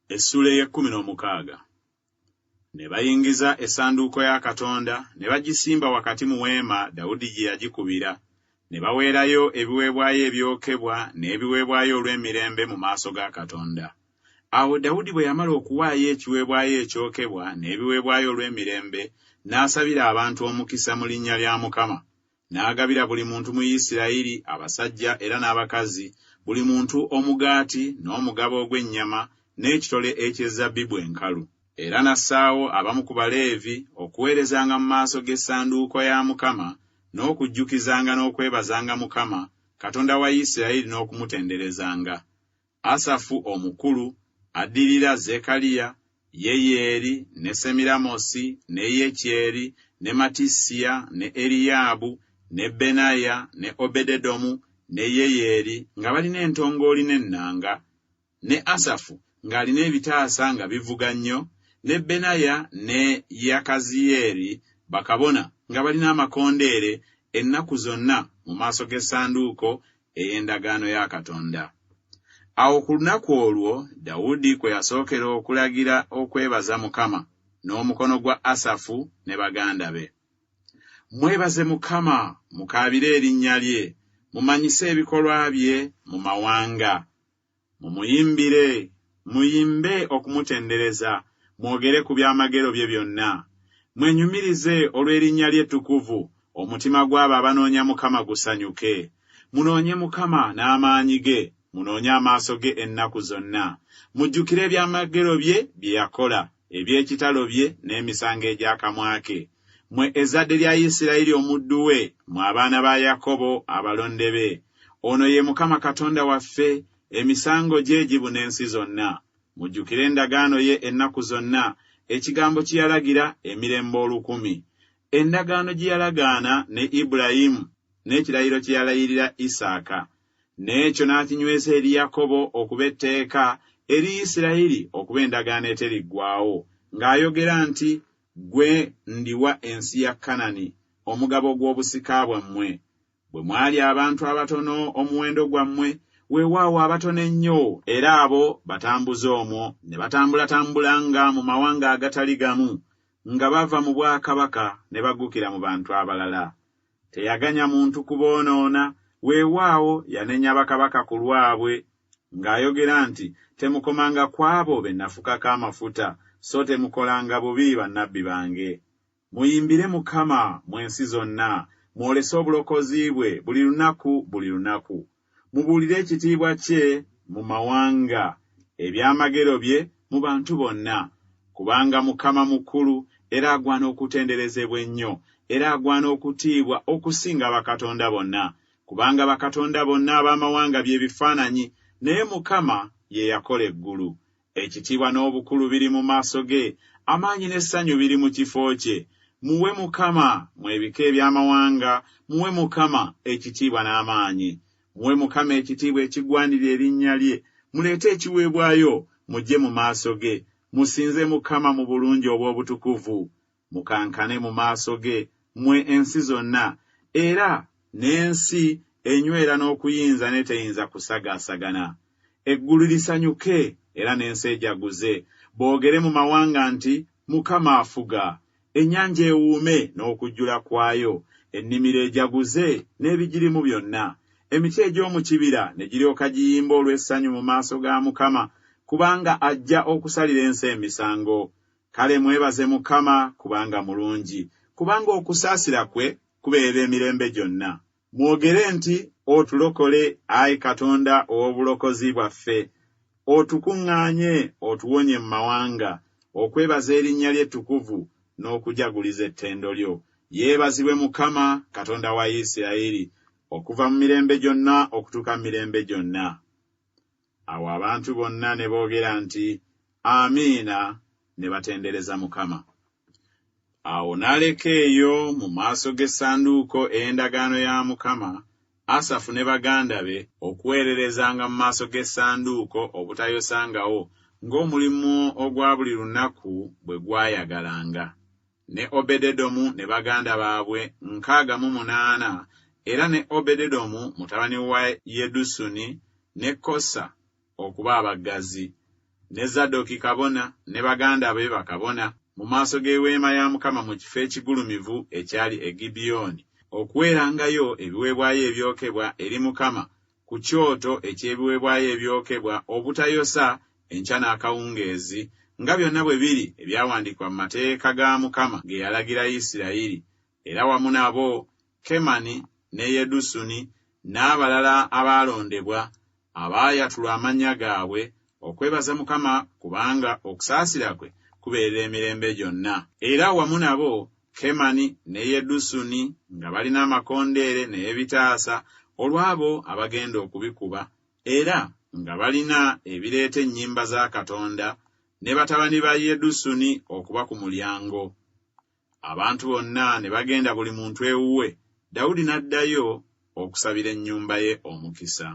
Essula y'e16. Ne bayingiza essanduuko ya Katonda ne bagisimba wakati mu weema Dawudi gye yagikubira. Ne baweerayo ebiweebwayo ebyokebwa n'ebiweebwayo olw'emirembe mu maaso ga Katonda. Awo Dawudi bwe yamala okuwaayo ekiweebwayo ekyokebwa n'ebiweebwayo olw'emirembe, n'asabira abantu omukisa mu linnya lya Mukama. N'agabira buli muntu mu Isirayiri, abasajja era n'abakazi, buli muntu omugaati n'omugabo ogw'ennyama n'ekitole eky'ezabbibu enkalu. Era n'assaawo abamu ku Baleevi okuweerezanga mu maaso g'essanduuko ya Mukama, n'okujjukizanga n'okwebazanga Mukama, Katonda wa Isirayiri n'okumutenderezanga. Asafu omukulu addirira Zekaliya, Yeyeeri, ne Semiramosi, ne Yekyeri, ne Matisiya, ne Eriyaabu, ne Benaya, ne Obededomu, ne Yeyeeri nga balina entongooli n'ennanga, ne Asafu ng'alina ebitaasa nga bivuga nnyo, ne Benaya ne Yakaziyeri bakabona nga balina amakondeere ennaku zonna mu maaso g'essanduuko ey'endagaano ya Katonda. Awo ku lunaku olwo Dawudi kwe yasookera okulagira okwebaza Mukama n'omukono gwa Asafu ne baganda be. Mwebaze Mukama, mukaabire erinnya lye, mumanyise ebikolwa bye mu mawanga. Mumuyimbire, muyimbe okumutendereza, mwogere ku byamagero bye byonna. Mwenyumirize olw'erinnya lye ettukuvu, omutima gw'abo abanoonya Mukama gusanyuke. Munoonye Mukama n'amaanyi ge, munoonye amaaso ge ennaku zonna. Mujjukire ebyamagero bye bye yakola, eby'ekitalo bye n'emisango egy'akamwa ke. Mwe ezzadde lya Isirayiri omuddu we, mwe abaana ba Yakobo abalonde be. Ono ye Mukama Katonda waffe, emisango gye gibuna ensi zonna. Mujjukire endagaano ye ennaku zonna, ekigambo kye yalagira emirembe 1000. Endagaano gye yalagaana ne Ibulayimu, n'ekirayiro kye yalayirira Isaaka. N'ekyo n'akinywesa eri Yakobo okuba etteeka, eri Isirayiri okuba endagaano eteriggwaawo, ng'ayogera nti, gwe ndiwa ensi ya Kanani, omugabo gw'obusika bwammwe. Bwe mwali abantu abatono omuwendo gwammwe, weewaawo abatono ennyo, era abo batambuze omwo, ne batambulatambulanga mu mawanga agatali gamu, nga bava mu bwakabaka ne baggukira mu bantu abalala. Teyaganya muntu kuboonoona, weewaawo yanenya bakabaka ku lwabwe, ng'ayogera nti, temukomanga kw'abo be nafukako amafuta, so temukolanga bubi bannabbi bange. Muyimbire Mukama mu ensi zonna, mwolese obulokozi bwe buli lunaku buli lunaku. Mubuulire ekitiibwa kye mu mawanga, ebyamagero bye mu bantu bonna. Kubanga Mukama mukulu, era agwana okutenderezebwa ennyo, era agwana okutiibwa okusinga bakatonda bonna. Kubanga bakatonda bonna ab'amawanga bye bifaananyi, naye Mukama ye yakola eggulu. Ekitiibwa n'obukulu biri mu maaso ge, amaanyi n'essanyu biri mu kifo kye. Muwe Mukama mwe ebika eby'amawanga, muwe Mukama ekitiibwa n'amaanyi. Muwe Mukama ekitiibwa ekigwanira erinnya lye, muleete ekiweebwayo, mujje mu maaso ge. Musinze Mukama mu bulungi obw'obutukuvu. Mukankane mu maaso ge, mwe ensi zonna, era n'ensi enywera n'okuyinza n'eteyinza kusagaasagana. Eggulu lisanyuke, era n'ensi ejaguze, boogere mu mawanga nti, Mukama afuga. Ennyanja ewuume n'okujjula kwayo, ennimiro ejaguze n'ebigirimu byonna. Emiti egy'omu kibira ne giryoka giyimba olw'essanyu mu maaso ga Mukama, kubanga ajja okusalira ensi emisango. Kale mwebaze Mukama kubanga mulungi, kubanga okusaasira kwe kubeera emirembe gyonna. Mwogere nti, otulokole, Ayi Katonda ow'obulokozi bwaffe. Otukuŋŋaanye, otuwonye mu mawanga, okwebaza erinnya lye ettukuvu n'okujaguliza ettendo lyo. Yeebazibwe Mukama, Katonda wa Isirayiri, okuva mu mirembe gyonna okutuuka mu mirembe gyonna. Awo abantu bonna ne boogera nti, Amiina, ne batendereza Mukama. Awo n'aleka eyo mu maaso g'essanduuko ey'endagaano ya Mukama, Asafu ne baganda be okuweererezanga mu maaso g'essanduuko obutayosangawo, ng'omulimu ogwa buli lunaku bwe gwayagalanga. Ne Obededomu ne baganda baabwe 68, era ne Obededomu mutabani wa Yedusuni ne Kosa okuba abaggazi. ne Zadooki kabona ne baganda be bakabona mu maaso g'eweema ya Mukama mu kifo ekigulumivu ekyali e Gibyoni, okuweerangayo ebiweebwayo ebyokebwa eri Mukama ku kyoto eky'ebiweebwayo ebyokebwa obutayosa enkya n'akawungeezi, nga byonna bwe biri ebyawandiikibwa mu mateeka ga Mukama ge yalagira Isirayiri. Era wamu nabo Kemani ne Yedusuni n'abalala abaalondebwa abaayatulwa amannya gaabwe okwebaza Mukama kubanga okusaasira kwe kubeerera emirembe gyonna. Era wamu nabo Kemani ne Yedusuni nga balina amakondeere n'ebitaasa olw'abo abagenda okubikuba, era nga balina ebireeta ennyimba za Katonda, ne batabani ba Yedusuni okuba ku mulyango. Abantu bonna ne bagenda buli muntu ewuwe, Dawudi n'addayo okusabira ennyumba ye omukisa.